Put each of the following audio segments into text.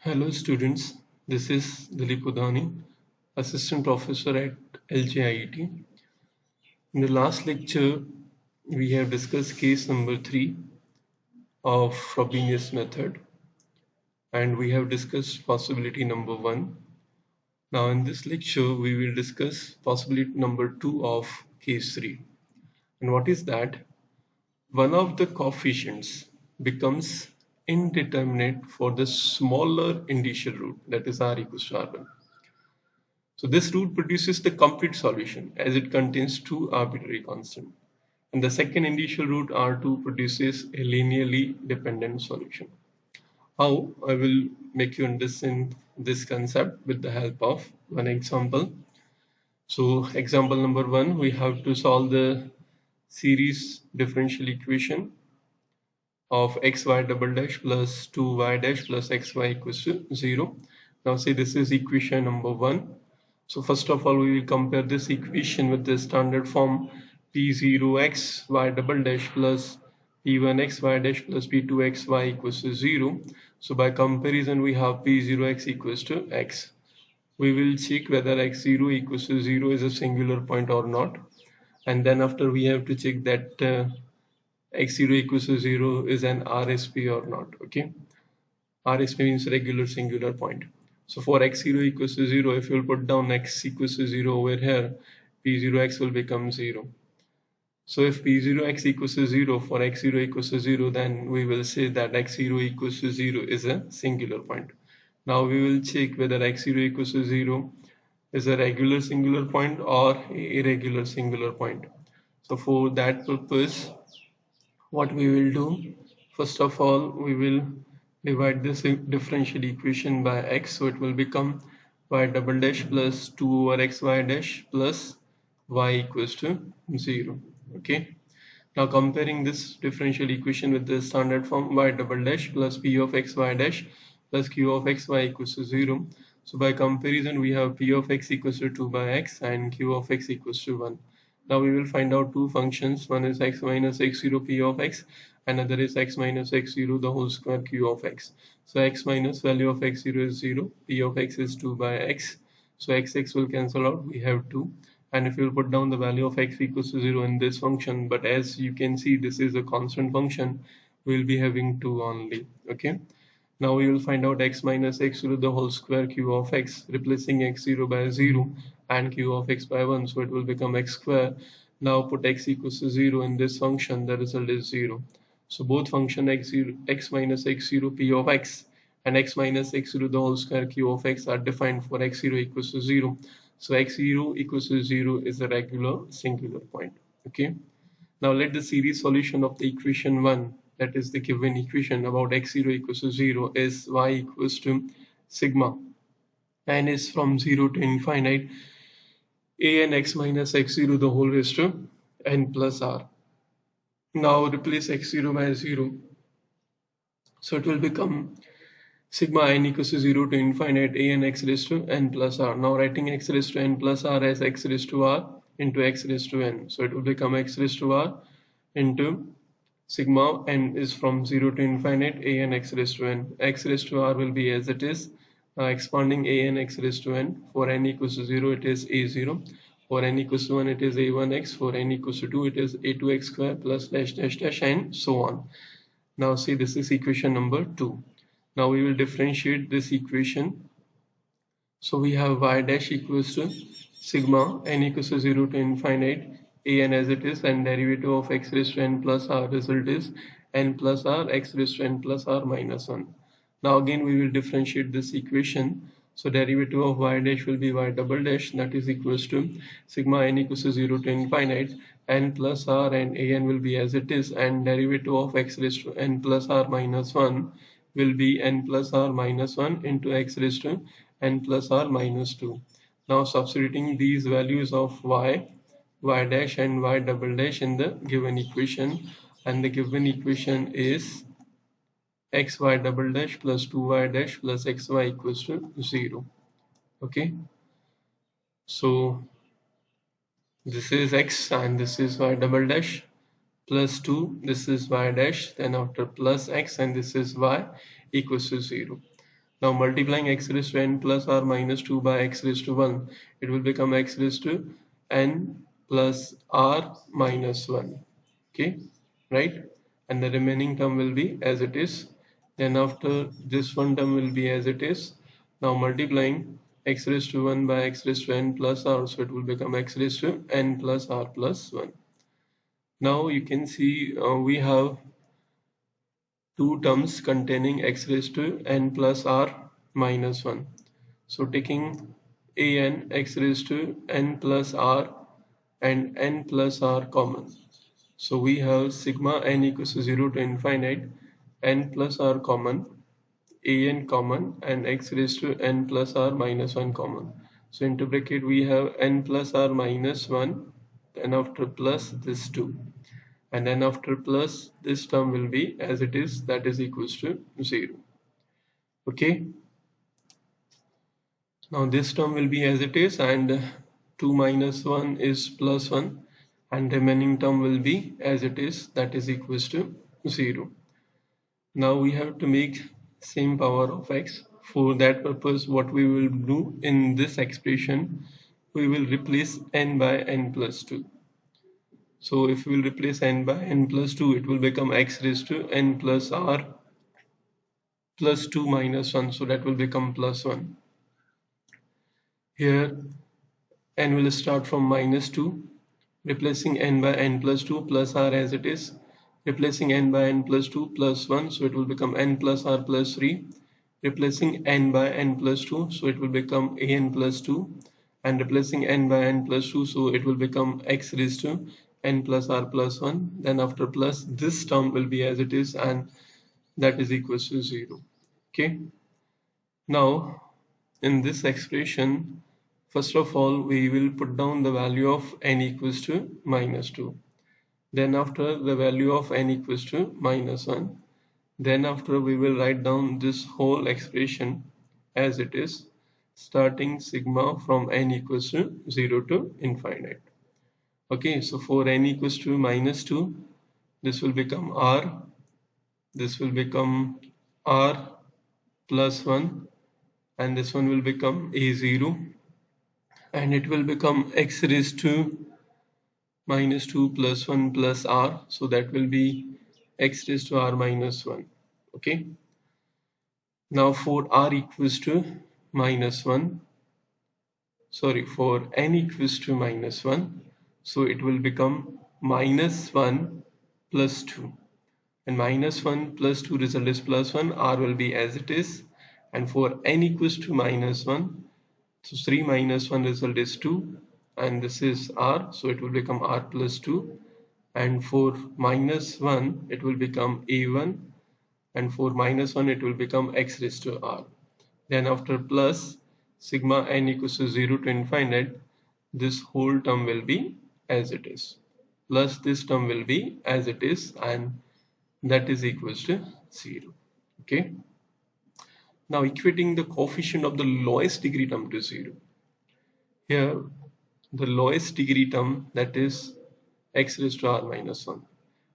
Hello students, this is Dilip Udani, Assistant Professor at LJIET. In the last lecture, we have discussed case number 3 of Frobenius method, and we have discussed possibility number 1. Now in this lecture, we will discuss possibility number 2 of case 3. And what is that? One of the coefficients becomes indeterminate for the smaller initial root, that is r equals to r1. So this root produces the complete solution as it contains two arbitrary constants. And the second initial root R2 produces a linearly dependent solution. How? I will make you understand this concept with the help of one example. So example number 1, we have to solve the series differential equation of xy double dash plus 2y dash plus xy equals to 0. Now say this is equation number 1. So first of all, we will compare this equation with the standard form p0x y double dash plus p1x y dash plus p2x y equals to 0. So by comparison, we have p0x equals to x. We will check whether x0 equals to 0 is a singular point or not. And then after we have to check that x0 equals to 0 is an RSP or not. Okay. RSP means regular singular point. So for x0 equals to 0, if you'll put down x equals to 0 over here, p0x will become 0. So if p0x equals to 0 for x0 equals to 0, then we will say that x0 equals to 0 is a singular point. Now we will check whether x0 equals to 0 is a regular singular point or irregular singular point. So for that purpose, what we will do, first of all, we will divide this differential equation by x, so it will become y double dash plus 2 over xy dash plus y equals to 0. Okay, now comparing this differential equation with the standard form y double dash plus p of xy dash plus q of xy equals to 0. So by comparison, we have p of x equals to 2 by x and q of x equals to 1. Now we will find out two functions. One is x minus x0 p of x, another is x minus x0 the whole square q of x. So x minus value of x0 is 0, p of x is 2 by x. So x will cancel out, we have 2. And if you will put down the value of x equals to 0 in this function, but as you can see this is a constant function, we will be having 2 only. Okay. Now we will find out x minus x0 the whole square q of x, replacing x0 by 0 and q of x by 1, so it will become x square. Now put x equals to 0 in this function, the result is 0. So both function x0, x minus x0 p of x and x minus x0 the whole square q of x are defined for x0 equals to 0. So x0 equals to 0 is a regular singular point. Okay. Now let the series solution of the equation 1, that is the given equation about x0 equals to 0, is y equals to sigma n is from 0 to infinite a n x minus x0 the whole raised to n plus r. Now replace x0 by 0. So it will become sigma n equals to 0 to infinite a n x raised to n plus r. Now writing x raised to n plus r as x raised to r into x raised to n. So it will become x raised to r into sigma n is from 0 to infinite a n x raised to n. X raised to r will be as it is, expanding a n x raised to n. For n equals to 0 it is a0. For n equals to 1 it is a1x. For n equals to 2 it is a2x square plus dash dash dash and so on. Now see, this is equation number 2. Now we will differentiate this equation. So we have y dash equals to sigma n equals to 0 to infinite a n as it is, and derivative of x raised to n plus r, result is n plus r x raised to n plus r minus 1. Now again we will differentiate this equation. So derivative of y dash will be y double dash, that is equals to sigma n equals to 0 to infinite n plus r, and a n will be as it is, and derivative of x raised to n plus r minus 1 will be n plus r minus 1 into x raised to n plus r minus 2. Now substituting these values of y dash and y double dash in the given equation, and the given equation is xy double dash plus 2y dash plus xy equals to 0. Okay, so this is x and this is y double dash plus 2, this is y dash, then after plus x, and this is y equals to 0. Now multiplying x raised to n plus r minus 2 by x raised to 1, it will become x raised to n plus r minus 1. Okay, right? And the remaining term will be as it is. Then after this one term will be as it is. Now multiplying x raised to 1 by x raised to n plus r, so it will become x raised to n plus r plus 1. Now you can see we have two terms containing x raised to n plus r minus 1. So taking an x raised to n plus r and n plus r common. So we have sigma n equals to 0 to infinite, n plus r common, an common, and x raised to n plus r minus 1 common. So into bracket we have n plus r minus 1, then after plus this 2. And then after plus this term will be as it is, that is equals to 0. Okay, now this term will be as it is, and 2 minus 1 is plus 1, and remaining term will be as it is, that is equals to 0. Now we have to make same power of x. For that purpose, what we will do in this expression, we will replace n by n plus 2. So if we will replace n by n plus 2, it will become x raised to n plus r plus 2 minus 1. So that will become plus 1. Here n will start from minus 2, replacing n by n plus 2 plus r as it is, replacing n by n plus 2 plus 1, so it will become n plus r plus 3, replacing n by n plus 2, so it will become an plus 2, and replacing n by n plus 2, so it will become x raised to n plus r plus 1. Then after plus, this term will be as it is, and that is equals to 0. Okay, now in this expression, first of all we will put down the value of n equals to minus 2. Then after the value of n equals to minus 1. Then after we will write down this whole expression as it is, starting sigma from n equals to 0 to infinite. Okay, so for n equals to minus 2, this will become r, this will become r plus 1, and this one will become a0, and it will become x raised to minus 2 plus 1 plus r, so that will be x raised to r minus 1. Okay, now for r equals to minus 1, sorry, for n equals to minus 1, so it will become minus 1 plus 2, and minus 1 plus 2 result is plus 1, r will be as it is. And for n equals to minus 1, so 3 minus 1 result is 2, and this is r, so it will become r plus 2. And for minus 1, it will become a1, and for minus 1, it will become x raised to r. Then after plus sigma n equals to 0 to infinite, this whole term will be as it is, plus this term will be as it is, and that is equals to 0. Okay, now equating the coefficient of the lowest degree term to 0. Here the lowest degree term, that is x raised to r minus 1,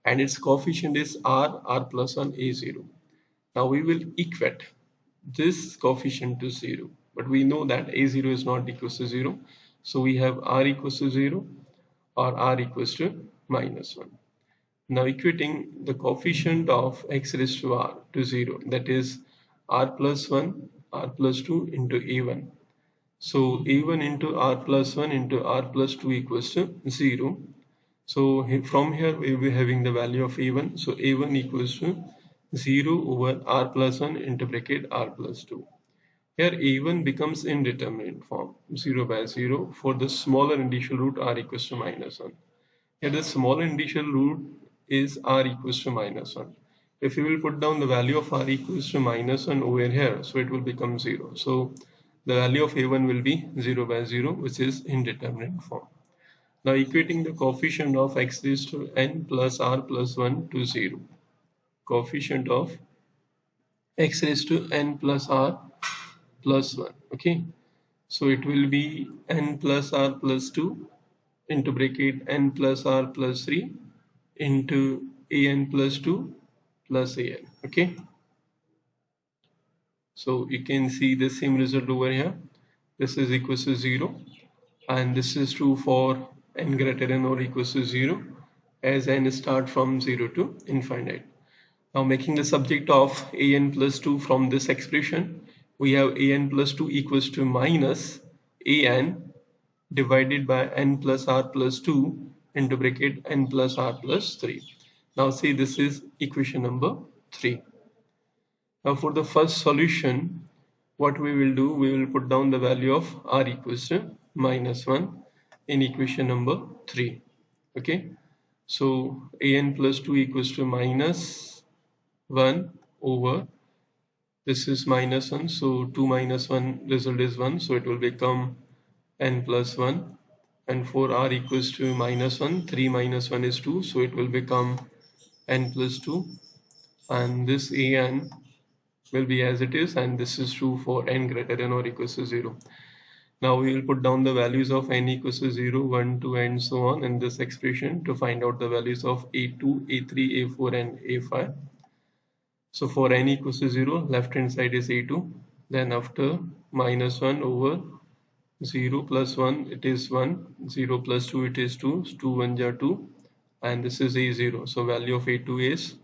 and its coefficient is r plus 1, a0. Now we will equate this coefficient to 0, but we know that a0 is not equals to 0, so we have r equals to 0 or r equals to minus 1. Now equating the coefficient of x raised to r to 0, that is r plus 1 r plus 2 into a1. So a1 into r plus 1 into r plus 2 equals to 0. So from here we will be having the value of a1, so a1 equals to 0 over r plus 1 into bracket r plus 2. Here a1 becomes indeterminate form, 0 by 0 for the smaller initial root r equals to minus 1. Here the smaller initial root is r equals to minus 1. If you will put down the value of r equals to minus 1 over here, so it will become 0. So the value of a1 will be 0 by 0, which is indeterminate form. Now equating the coefficient of x raised to n plus r plus 1 to 0. Coefficient of x raised to n plus r plus 1. Okay, so it will be n plus r plus 2 into bracket n plus r plus 3 into an plus 2 plus an. Okay, So you can see the same result over here. This is equals to 0, and this is true for n greater than or equals to 0 as n start from 0 to infinite. Now making the subject of an plus 2 from this expression, we have an plus 2 equals to minus an divided by n plus r plus 2 into bracket n plus r plus 3. Now see, this is equation number 3. Now for the first solution, what we will do, we will put down the value of r equals to minus 1 in equation number 3. Okay, so an plus 2 equals to minus 1 over, this is minus 1, so 2 minus 1 result is 1, so it will become n plus 1. And for r equals to minus 1, 3 minus 1 is 2, so it will become n plus 2. And this an will be as it is, and this is true for n greater than or equals to 0. Now we will put down the values of n equals to 0, 1, 2 and so on in this expression to find out the values of a2, a3, a4 and a5. So for n equals to 0, left hand side is a2, then after minus 1 over 0 plus 1 it is 1, 0 plus 2 it is 2, 2 1 are 2, and this is a0. So value of a2 is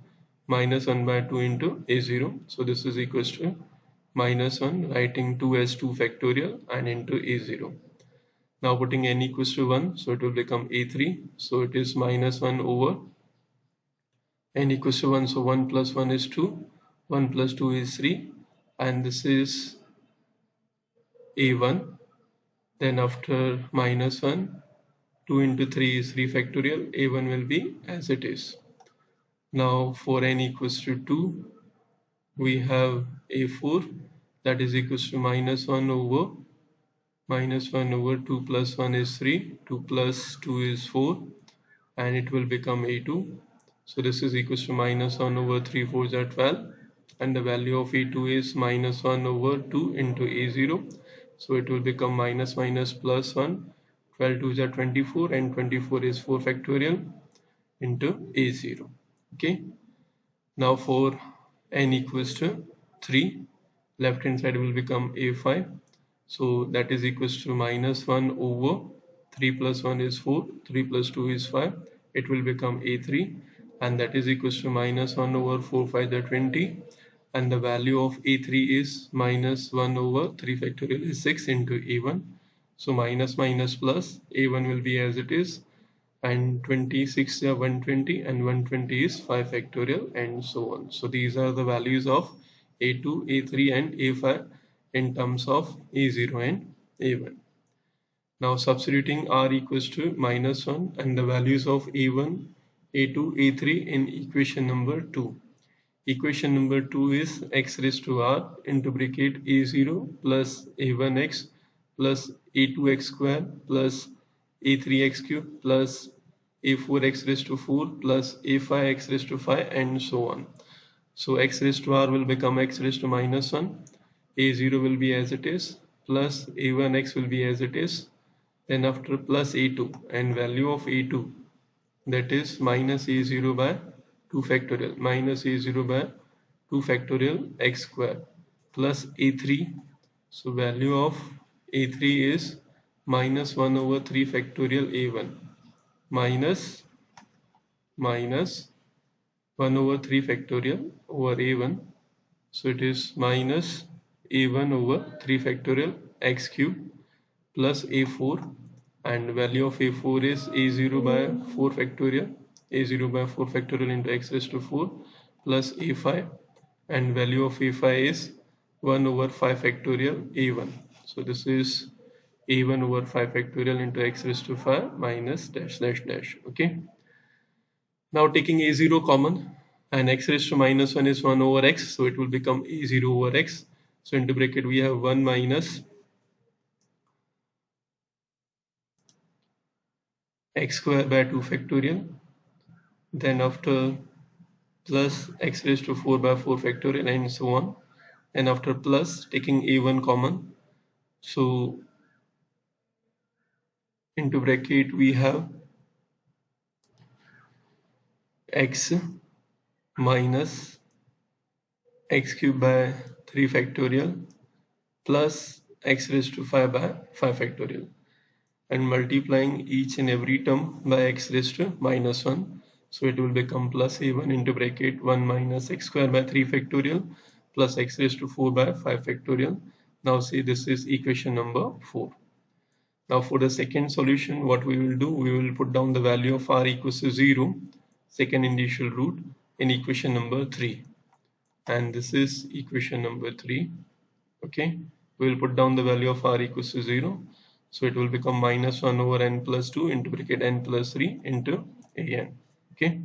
minus 1 by 2 into a0. So this is equals to minus 1, writing 2 as 2 factorial and into a0. Now putting n equals to 1, so it will become a3. So it is minus 1 over n equals to 1, so 1 plus 1 is 2, 1 plus 2 is 3, and this is a1. Then after minus 1, 2 into 3 is 3 factorial, a1 will be as it is. Now for n equals to 2, we have a4, that is equals to minus 1 over 2 plus 1 is 3, 2 plus 2 is 4, and it will become a2. So this is equals to minus 1 over 3 4s are 12, and the value of a2 is minus 1 over 2 into a0. So it will become minus minus plus 1, 12 2s are 24, and 24 is 4 factorial into a0. Okay, now for n equals to 3, left hand side will become a5. So that is equals to minus 1 over 3 plus 1 is 4, 3 plus 2 is 5. It will become a3, and that is equals to minus 1 over 4 5 are 20, and the value of a3 is minus 1 over 3 factorial is 6 into a1. So minus minus plus, a1 will be as it is, and 26 are 120, and 120 is 5 factorial and so on. So these are the values of a2, a3 and a5 in terms of a0 and a1. Now substituting r equals to minus 1 and the values of a1, a2, a3 in equation number 2. Equation number 2 is x raised to r into bracket a0 plus a1x plus a2x square plus a3x cube plus a4x raised to 4 plus a5x raised to 5 and so on. So x raised to r will become x raised to minus 1, a0 will be as it is, plus a1x will be as it is, then after plus a2, and value of a2, that is minus a0 by 2 factorial, minus a0 by 2 factorial x square plus a3. So value of a3 is minus 1 over 3 factorial a1 minus 1 over 3 factorial over a1. So it is minus a1 over 3 factorial x cube plus a4, and value of a4 is a0 by 4 factorial, a0 by 4 factorial into x raised to 4 plus a5, and value of a5 is 1 over 5 factorial a1. So this is a1 over 5 factorial into x raised to 5 minus dash dash dash. Okay, now taking a0 common, and x raised to minus 1 is 1 over x, so it will become a0 over x. So into bracket we have 1 minus x square by 2 factorial, then after plus x raised to 4 by 4 factorial and so on, and after plus taking a1 common, so into bracket we have x minus x cube by 3 factorial plus x raised to 5 by 5 factorial, and multiplying each and every term by x raised to minus 1. So it will become plus a1 into bracket 1 minus x square by 3 factorial plus x raised to 4 by 5 factorial. Now see, this is equation number 4. Now for the second solution, what we will do, we will put down the value of r equals to 0, second initial root, in equation number 3. And this is equation number 3. Okay, we will put down the value of r equals to 0. So it will become minus 1 over n plus 2 into bracket n plus 3 into an. Okay.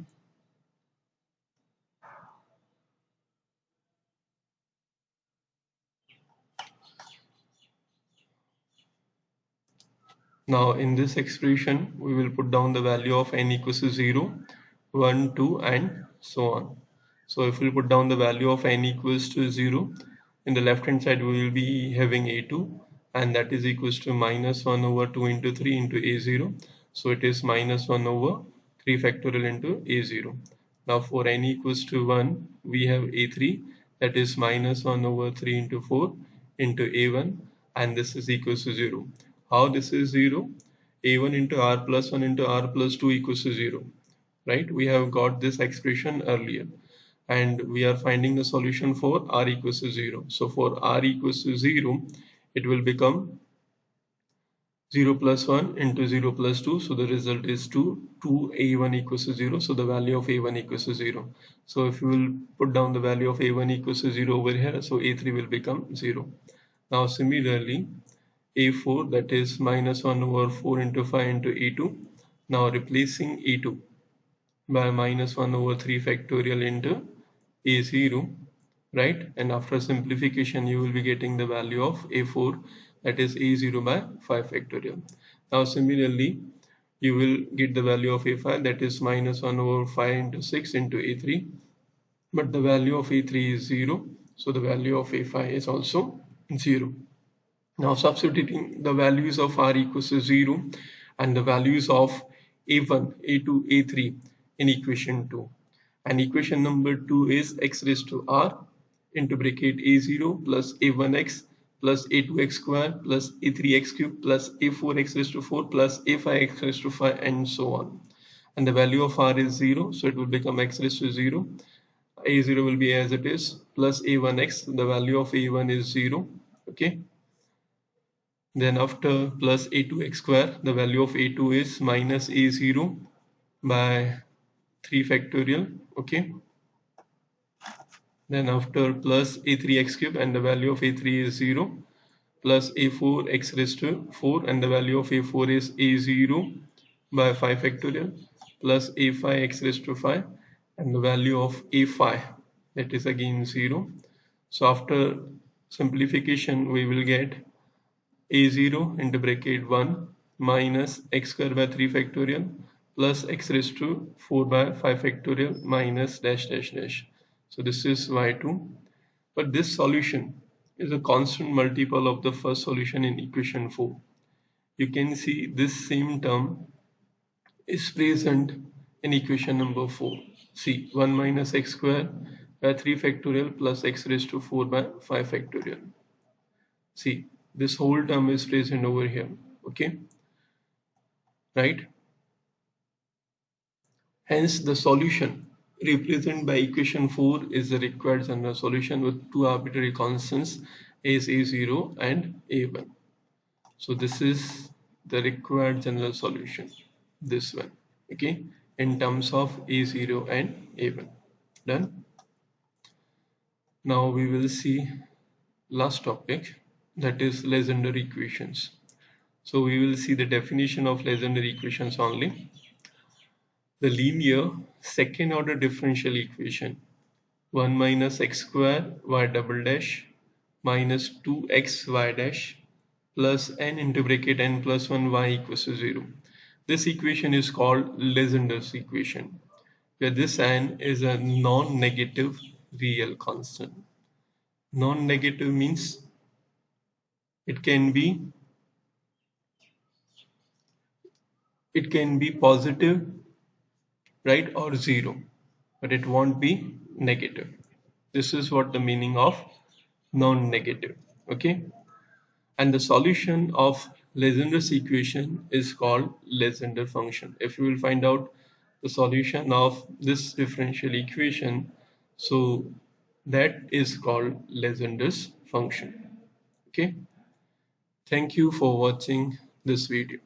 Now in this expression, we will put down the value of n equals to 0, 1, 2 and so on. So if we put down the value of n equals to 0, in the left hand side we will be having a2, and that is equals to minus 1 over 2 into 3 into a0. So it is minus 1 over 3 factorial into a0. Now for n equals to 1, we have a3, that is minus 1 over 3 into 4 into a1, and this is equals to 0. How this is 0? a1 into r plus 1 into r plus 2 equals to 0. Right? We have got this expression earlier, and we are finding the solution for r equals to 0. So for r equals to 0, it will become 0 plus 1 into 0 plus 2. So the result is 2. 2a1 equals to 0. So the value of a1 equals to 0. So if you will put down the value of a1 equals to 0 over here, so a3 will become 0. Now similarly, a4, that is minus 1 over 4 into 5 into a2. Now replacing a2 by minus 1 over 3 factorial into a0, right? And after simplification, you will be getting the value of a4, that is a0 by 5 factorial. Now similarly, you will get the value of a5, that is minus 1 over 5 into 6 into a3, but the value of a3 is 0, so the value of a5 is also 0. Now substituting the values of r equals to 0 and the values of a1, a2, a3 in equation 2. And equation number 2 is x raised to r into bracket a0 plus a1x plus a2x square plus a3x cube plus a4x raised to 4 plus a5x raised to 5 and so on. And the value of r is 0, so it will become x raised to 0. a0 will be as it is plus a1x, the value of a1 is 0. Okay. Then after plus a2x square, the value of a2 is minus a0 by 3 factorial. Okay. Then after plus a3x cube, and the value of a3 is 0, plus a4 x raised to 4, and the value of a4 is a0 by 5 factorial, plus a5 x raised to 5, and the value of a5, that is again 0. So after simplification, we will get a0 into bracket 1 minus x square by 3 factorial plus x raised to 4 by 5 factorial minus dash dash dash. So this is y2. But this solution is a constant multiple of the first solution in equation 4. You can see this same term is present in equation number 4. See, 1 minus x square by 3 factorial plus x raised to 4 by 5 factorial. See, this whole term is present over here. Okay, right? Hence the solution represented by equation 4 is the required general solution with two arbitrary constants as a0 and a1. So this is the required general solution, this one. Okay, in terms of a0 and a1. Done. Now we will see last topic, that is Legendre equations. So we will see the definition of Legendre equations only. The linear second order differential equation 1 minus x square y double dash minus 2x y dash plus n into bracket n plus 1 y equals to 0. This equation is called Legendre's equation, where this n is a non-negative real constant. Non-negative means it can be positive, right, or 0, but it won't be negative. This is what the meaning of non-negative. Okay, and the solution of Legendre's equation is called Legendre function. If you will find out the solution of this differential equation, so that is called Legendre's function. Okay, thank you for watching this video.